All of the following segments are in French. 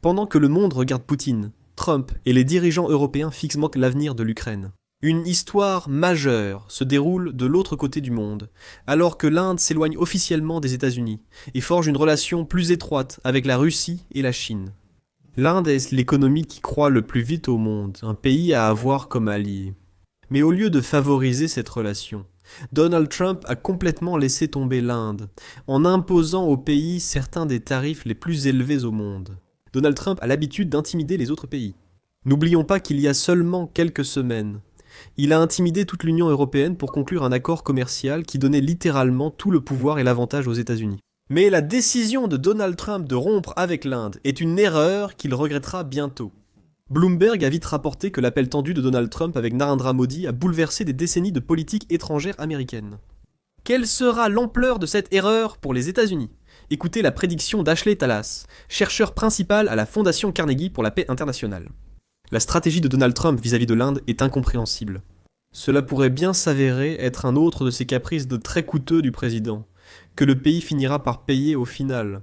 Pendant que le monde regarde Poutine, Trump et les dirigeants européens fixent l'avenir de l'Ukraine. Une histoire majeure se déroule de l'autre côté du monde, alors que l'Inde s'éloigne officiellement des États-Unis et forge une relation plus étroite avec la Russie et la Chine. L'Inde est l'économie qui croît le plus vite au monde, un pays à avoir comme allié. Mais au lieu de favoriser cette relation, Donald Trump a complètement laissé tomber l'Inde, en imposant au pays certains des tarifs les plus élevés au monde. Donald Trump a l'habitude d'intimider les autres pays. N'oublions pas qu'il y a seulement quelques semaines, il a intimidé toute l'Union européenne pour conclure un accord commercial qui donnait littéralement tout le pouvoir et l'avantage aux États-Unis. Mais la décision de Donald Trump de rompre avec l'Inde est une erreur qu'il regrettera bientôt. Bloomberg a vite rapporté que l'appel tendu de Donald Trump avec Narendra Modi a bouleversé des décennies de politique étrangère américaine. Quelle sera l'ampleur de cette erreur pour les États-Unis ? Écoutez la prédiction d'Ashley Talas, chercheur principal à la Fondation Carnegie pour la paix internationale. La stratégie de Donald Trump vis-à-vis de l'Inde est incompréhensible. Cela pourrait bien s'avérer être un autre de ces caprices de très coûteux du président, que le pays finira par payer au final.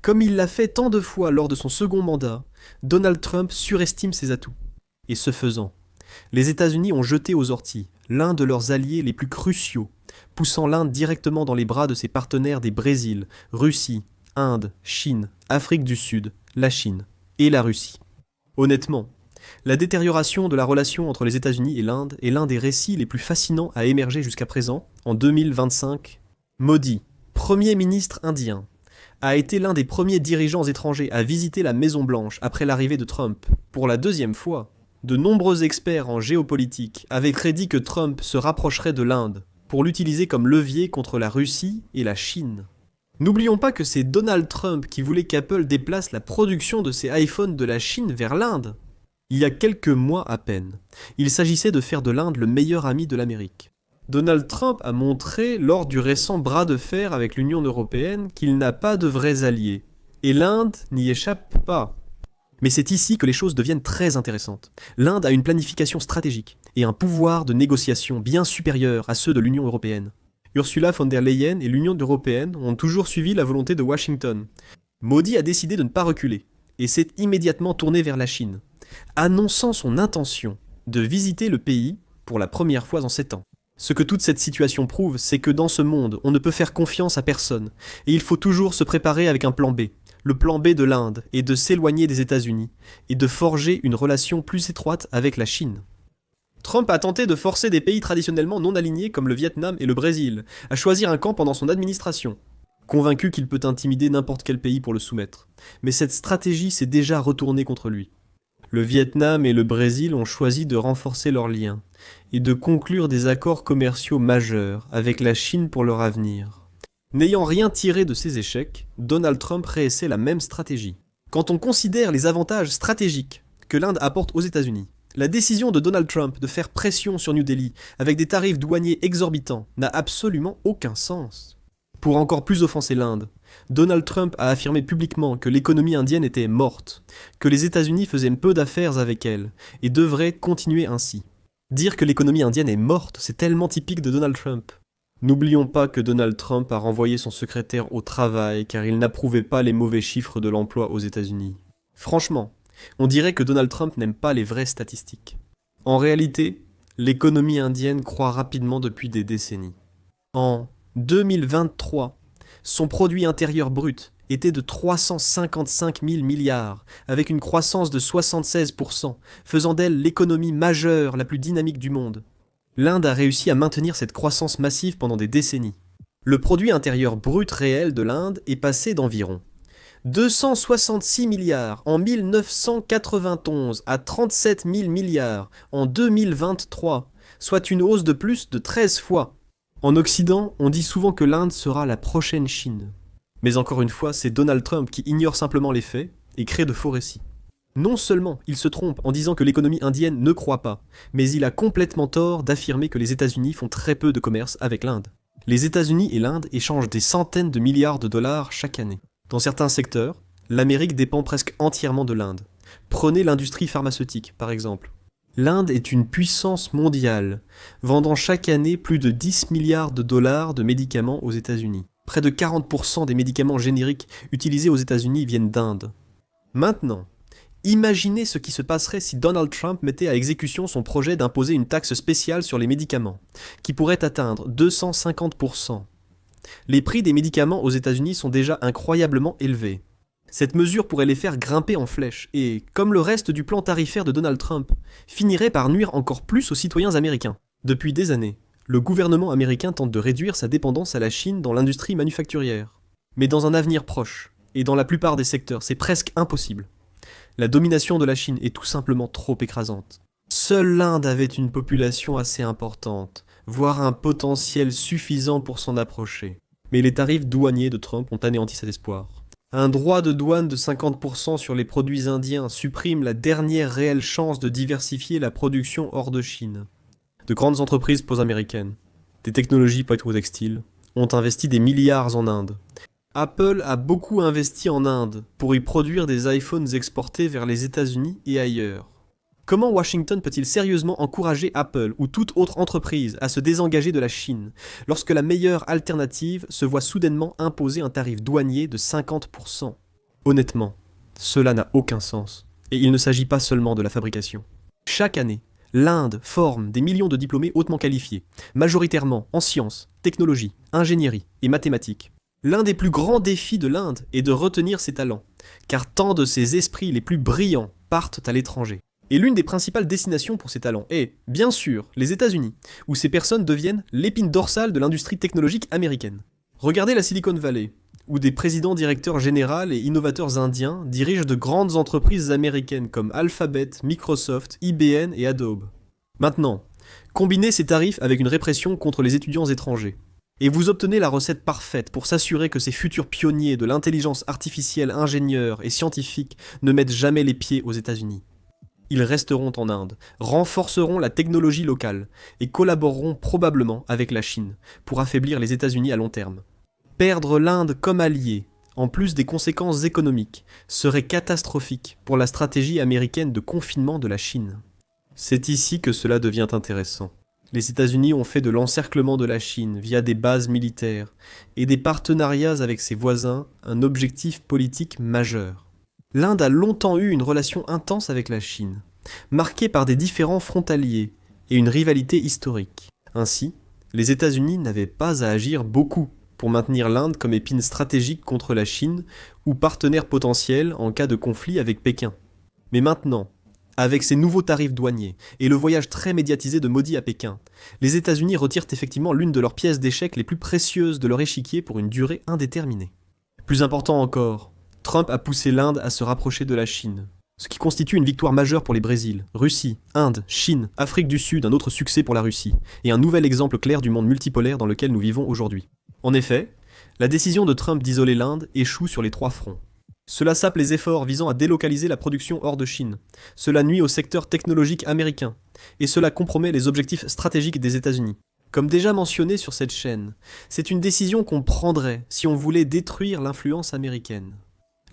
Comme il l'a fait tant de fois lors de son second mandat, Donald Trump surestime ses atouts. Et ce faisant, les États-Unis ont jeté aux orties l'un de leurs alliés les plus cruciaux, poussant l'Inde directement dans les bras de ses partenaires des Brésil, Russie, Inde, Chine, Afrique du Sud, la Chine et la Russie. Honnêtement, la détérioration de la relation entre les États-Unis et l'Inde est l'un des récits les plus fascinants à émerger jusqu'à présent, en 2025. Modi, Premier ministre indien, a été l'un des premiers dirigeants étrangers à visiter la Maison-Blanche après l'arrivée de Trump, pour la deuxième fois. De nombreux experts en géopolitique avaient prédit que Trump se rapprocherait de l'Inde, pour l'utiliser comme levier contre la Russie et la Chine. N'oublions pas que c'est Donald Trump qui voulait qu'Apple déplace la production de ses iPhones de la Chine vers l'Inde. Il y a quelques mois à peine, il s'agissait de faire de l'Inde le meilleur ami de l'Amérique. Donald Trump a montré lors du récent bras de fer avec l'Union européenne qu'il n'a pas de vrais alliés. Et l'Inde n'y échappe pas. Mais c'est ici que les choses deviennent très intéressantes. L'Inde a une planification stratégique et un pouvoir de négociation bien supérieur à ceux de l'Union européenne. Ursula von der Leyen et l'Union européenne ont toujours suivi la volonté de Washington. Modi a décidé de ne pas reculer et s'est immédiatement tourné vers la Chine, annonçant son intention de visiter le pays pour la première fois en 7 ans. Ce que toute cette situation prouve, c'est que dans ce monde, on ne peut faire confiance à personne, et il faut toujours se préparer avec un plan B. Le plan B de l'Inde est de s'éloigner des États-Unis, et de forger une relation plus étroite avec la Chine. Trump a tenté de forcer des pays traditionnellement non alignés comme le Vietnam et le Brésil, à choisir un camp pendant son administration, convaincu qu'il peut intimider n'importe quel pays pour le soumettre. Mais cette stratégie s'est déjà retournée contre lui. Le Vietnam et le Brésil ont choisi de renforcer leurs liens et de conclure des accords commerciaux majeurs avec la Chine pour leur avenir. N'ayant rien tiré de ces échecs, Donald Trump réessaie la même stratégie. Quand on considère les avantages stratégiques que l'Inde apporte aux États-Unis, la décision de Donald Trump de faire pression sur New Delhi avec des tarifs douaniers exorbitants n'a absolument aucun sens. Pour encore plus offenser l'Inde, Donald Trump a affirmé publiquement que l'économie indienne était morte, que les États-Unis faisaient peu d'affaires avec elle, et devraient continuer ainsi. Dire que l'économie indienne est morte, c'est tellement typique de Donald Trump. N'oublions pas que Donald Trump a renvoyé son secrétaire au travail car il n'approuvait pas les mauvais chiffres de l'emploi aux États-Unis. Franchement, on dirait que Donald Trump n'aime pas les vraies statistiques. En réalité, l'économie indienne croît rapidement depuis des décennies. En 2023, son produit intérieur brut était de 355 000 milliards, avec une croissance de 76%, faisant d'elle l'économie majeure la plus dynamique du monde. L'Inde a réussi à maintenir cette croissance massive pendant des décennies. Le produit intérieur brut réel de l'Inde est passé d'environ 266 milliards en 1991 à 37 000 milliards en 2023, soit une hausse de plus de 13 fois. En Occident, on dit souvent que l'Inde sera la prochaine Chine. Mais encore une fois, c'est Donald Trump qui ignore simplement les faits et crée de faux récits. Non seulement il se trompe en disant que l'économie indienne ne croît pas, mais il a complètement tort d'affirmer que les États-Unis font très peu de commerce avec l'Inde. Les États-Unis et l'Inde échangent des centaines de milliards de dollars chaque année. Dans certains secteurs, l'Amérique dépend presque entièrement de l'Inde. Prenez l'industrie pharmaceutique, par exemple. L'Inde est une puissance mondiale, vendant chaque année plus de 10 milliards de dollars de médicaments aux États-Unis. Près de 40% des médicaments génériques utilisés aux États-Unis viennent d'Inde. Maintenant, imaginez ce qui se passerait si Donald Trump mettait à exécution son projet d'imposer une taxe spéciale sur les médicaments, qui pourrait atteindre 250%. Les prix des médicaments aux États-Unis sont déjà incroyablement élevés. Cette mesure pourrait les faire grimper en flèche et, comme le reste du plan tarifaire de Donald Trump, finirait par nuire encore plus aux citoyens américains. Depuis des années, le gouvernement américain tente de réduire sa dépendance à la Chine dans l'industrie manufacturière. Mais dans un avenir proche, et dans la plupart des secteurs, c'est presque impossible. La domination de la Chine est tout simplement trop écrasante. Seule l'Inde avait une population assez importante, voire un potentiel suffisant pour s'en approcher. Mais les tarifs douaniers de Trump ont anéanti cet espoir. Un droit de douane de 50% sur les produits indiens supprime la dernière réelle chance de diversifier la production hors de Chine. De grandes entreprises post-américaines, des technologies pétro-textiles, ont investi des milliards en Inde. Apple a beaucoup investi en Inde pour y produire des iPhones exportés vers les États-Unis et ailleurs. Comment Washington peut-il sérieusement encourager Apple ou toute autre entreprise à se désengager de la Chine lorsque la meilleure alternative se voit soudainement imposer un tarif douanier de 50%? Honnêtement, cela n'a aucun sens. Et il ne s'agit pas seulement de la fabrication. Chaque année, l'Inde forme des millions de diplômés hautement qualifiés, majoritairement en sciences, technologies, ingénierie et mathématiques. L'un des plus grands défis de l'Inde est de retenir ses talents, car tant de ses esprits les plus brillants partent à l'étranger. Et l'une des principales destinations pour ces talents est, bien sûr, les États-Unis, où ces personnes deviennent l'épine dorsale de l'industrie technologique américaine. Regardez la Silicon Valley, où des présidents directeurs généraux et innovateurs indiens dirigent de grandes entreprises américaines comme Alphabet, Microsoft, IBM et Adobe. Maintenant, combinez ces tarifs avec une répression contre les étudiants étrangers. Et vous obtenez la recette parfaite pour s'assurer que ces futurs pionniers de l'intelligence artificielle, ingénieurs et scientifiques ne mettent jamais les pieds aux États-Unis. Ils resteront en Inde, renforceront la technologie locale et collaboreront probablement avec la Chine pour affaiblir les États-Unis à long terme. Perdre l'Inde comme allié, en plus des conséquences économiques, serait catastrophique pour la stratégie américaine de confinement de la Chine. C'est ici que cela devient intéressant. Les États-Unis ont fait de l'encerclement de la Chine via des bases militaires et des partenariats avec ses voisins un objectif politique majeur. L'Inde a longtemps eu une relation intense avec la Chine, marquée par des différends frontaliers et une rivalité historique. Ainsi, les États-Unis n'avaient pas à agir beaucoup pour maintenir l'Inde comme épine stratégique contre la Chine ou partenaire potentiel en cas de conflit avec Pékin. Mais maintenant, avec ces nouveaux tarifs douaniers et le voyage très médiatisé de Modi à Pékin, les États-Unis retirent effectivement l'une de leurs pièces d'échec les plus précieuses de leur échiquier pour une durée indéterminée. Plus important encore, Trump a poussé l'Inde à se rapprocher de la Chine, ce qui constitue une victoire majeure pour les Brésil, Russie, Inde, Chine, Afrique du Sud, un autre succès pour la Russie, et un nouvel exemple clair du monde multipolaire dans lequel nous vivons aujourd'hui. En effet, la décision de Trump d'isoler l'Inde échoue sur les 3 fronts. Cela sape les efforts visant à délocaliser la production hors de Chine, cela nuit au secteur technologique américain, et cela compromet les objectifs stratégiques des États-Unis. Comme déjà mentionné sur cette chaîne, c'est une décision qu'on prendrait si on voulait détruire l'influence américaine.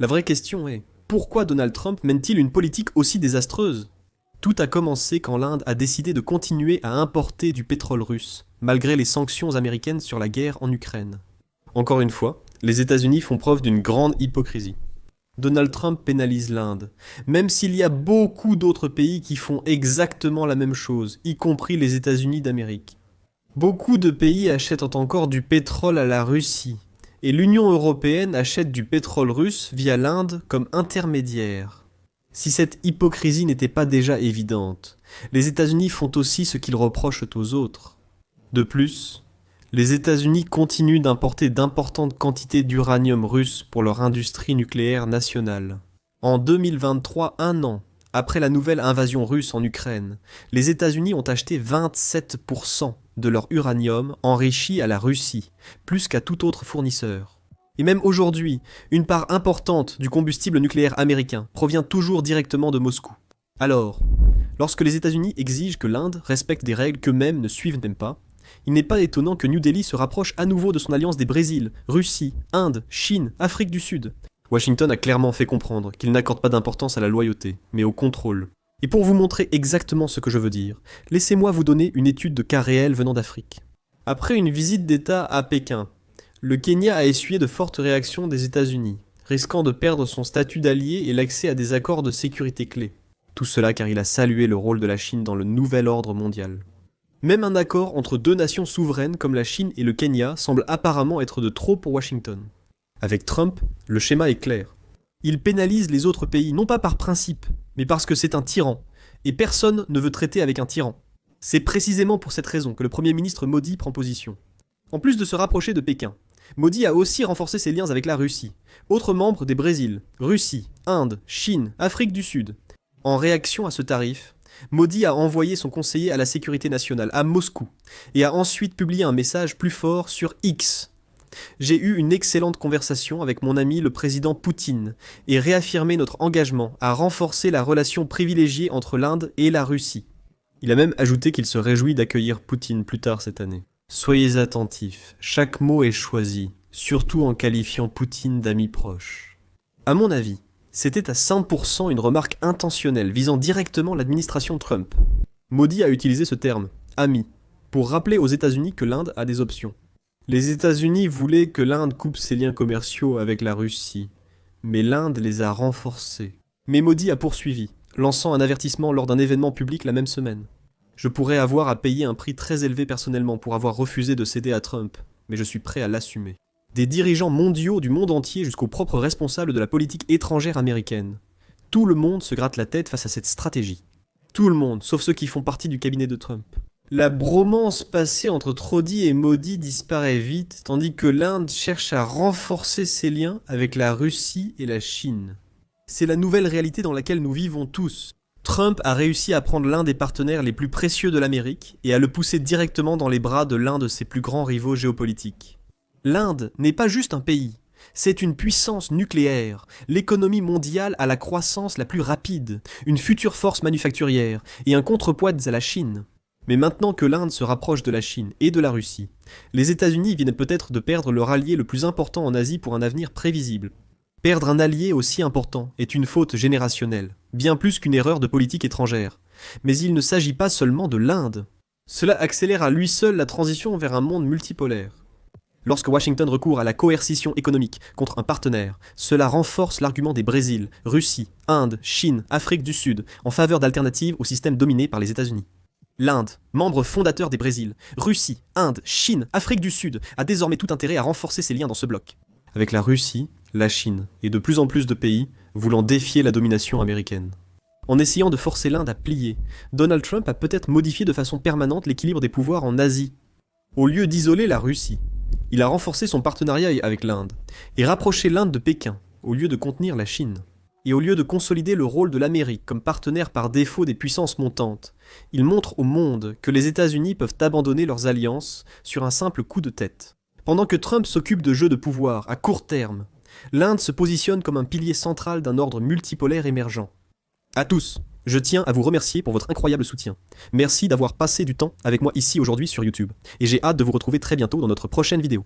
La vraie question est, pourquoi Donald Trump mène-t-il une politique aussi désastreuse? Tout a commencé quand l'Inde a décidé de continuer à importer du pétrole russe, malgré les sanctions américaines sur la guerre en Ukraine. Encore une fois, les États-Unis font preuve d'une grande hypocrisie. Donald Trump pénalise l'Inde, même s'il y a beaucoup d'autres pays qui font exactement la même chose, y compris les États-Unis d'Amérique. Beaucoup de pays achètent encore du pétrole à la Russie, et l'Union européenne achète du pétrole russe via l'Inde comme intermédiaire. Si cette hypocrisie n'était pas déjà évidente, les États-Unis font aussi ce qu'ils reprochent aux autres. De plus, les États-Unis continuent d'importer d'importantes quantités d'uranium russe pour leur industrie nucléaire nationale. En 2023, un an après la nouvelle invasion russe en Ukraine, les États-Unis ont acheté 27% de leur uranium enrichi à la Russie, plus qu'à tout autre fournisseur. Et même aujourd'hui, une part importante du combustible nucléaire américain provient toujours directement de Moscou. Alors, lorsque les États-Unis exigent que l'Inde respecte des règles qu'eux-mêmes ne suivent même pas, il n'est pas étonnant que New Delhi se rapproche à nouveau de son alliance des Brésil, Russie, Inde, Chine, Afrique du Sud. Washington a clairement fait comprendre qu'il n'accorde pas d'importance à la loyauté, mais au contrôle. Et pour vous montrer exactement ce que je veux dire, laissez-moi vous donner une étude de cas réels venant d'Afrique. Après une visite d'État à Pékin, le Kenya a essuyé de fortes réactions des États-Unis, risquant de perdre son statut d'allié et l'accès à des accords de sécurité clés. Tout cela car il a salué le rôle de la Chine dans le nouvel ordre mondial. Même un accord entre deux nations souveraines comme la Chine et le Kenya semble apparemment être de trop pour Washington. Avec Trump, le schéma est clair. Il pénalise les autres pays non pas par principe, mais parce que c'est un tyran, et personne ne veut traiter avec un tyran. C'est précisément pour cette raison que le Premier ministre Modi prend position. En plus de se rapprocher de Pékin, Modi a aussi renforcé ses liens avec la Russie, autres membres des Brésil, Russie, Inde, Chine, Afrique du Sud. En réaction à ce tarif, Modi a envoyé son conseiller à la sécurité nationale à Moscou et a ensuite publié un message plus fort sur X. J'ai eu une excellente conversation avec mon ami le président Poutine et réaffirmé notre engagement à renforcer la relation privilégiée entre l'Inde et la Russie. Il a même ajouté qu'il se réjouit d'accueillir Poutine plus tard cette année. Soyez attentifs, chaque mot est choisi, surtout en qualifiant Poutine d'ami proche. À mon avis, c'était à 100% une remarque intentionnelle visant directement l'administration Trump. Modi a utilisé ce terme, ami, pour rappeler aux États-Unis que l'Inde a des options. Les États-Unis voulaient que l'Inde coupe ses liens commerciaux avec la Russie, mais l'Inde les a renforcés. Mais Modi a poursuivi, lançant un avertissement lors d'un événement public la même semaine. Je pourrais avoir à payer un prix très élevé personnellement pour avoir refusé de céder à Trump, mais je suis prêt à l'assumer. Des dirigeants mondiaux du monde entier jusqu'aux propres responsables de la politique étrangère américaine. Tout le monde se gratte la tête face à cette stratégie. Tout le monde, sauf ceux qui font partie du cabinet de Trump. La bromance passée entre Trodi et Modi disparaît vite, tandis que l'Inde cherche à renforcer ses liens avec la Russie et la Chine. C'est la nouvelle réalité dans laquelle nous vivons tous. Trump a réussi à prendre l'un des partenaires les plus précieux de l'Amérique et à le pousser directement dans les bras de l'un de ses plus grands rivaux géopolitiques. L'Inde n'est pas juste un pays, c'est une puissance nucléaire, l'économie mondiale à la croissance la plus rapide, une future force manufacturière et un contrepoids à la Chine. Mais maintenant que l'Inde se rapproche de la Chine et de la Russie, les États-Unis viennent peut-être de perdre leur allié le plus important en Asie pour un avenir prévisible. Perdre un allié aussi important est une faute générationnelle, bien plus qu'une erreur de politique étrangère. Mais il ne s'agit pas seulement de l'Inde. Cela accélère à lui seul la transition vers un monde multipolaire. Lorsque Washington recourt à la coercition économique contre un partenaire, cela renforce l'argument des Brésil, Russie, Inde, Chine, Afrique du Sud, en faveur d'alternatives au système dominé par les États-Unis. L'Inde, membre fondateur des Brésil, Russie, Inde, Chine, Afrique du Sud, a désormais tout intérêt à renforcer ses liens dans ce bloc. Avec la Russie, la Chine et de plus en plus de pays voulant défier la domination américaine. En essayant de forcer l'Inde à plier, Donald Trump a peut-être modifié de façon permanente l'équilibre des pouvoirs en Asie. Au lieu d'isoler la Russie, il a renforcé son partenariat avec l'Inde et rapproché l'Inde de Pékin, au lieu de contenir la Chine. Et au lieu de consolider le rôle de l'Amérique comme partenaire par défaut des puissances montantes, il montre au monde que les États-Unis peuvent abandonner leurs alliances sur un simple coup de tête. Pendant que Trump s'occupe de jeux de pouvoir à court terme, l'Inde se positionne comme un pilier central d'un ordre multipolaire émergent. À tous, je tiens à vous remercier pour votre incroyable soutien. Merci d'avoir passé du temps avec moi ici aujourd'hui sur YouTube. Et j'ai hâte de vous retrouver très bientôt dans notre prochaine vidéo.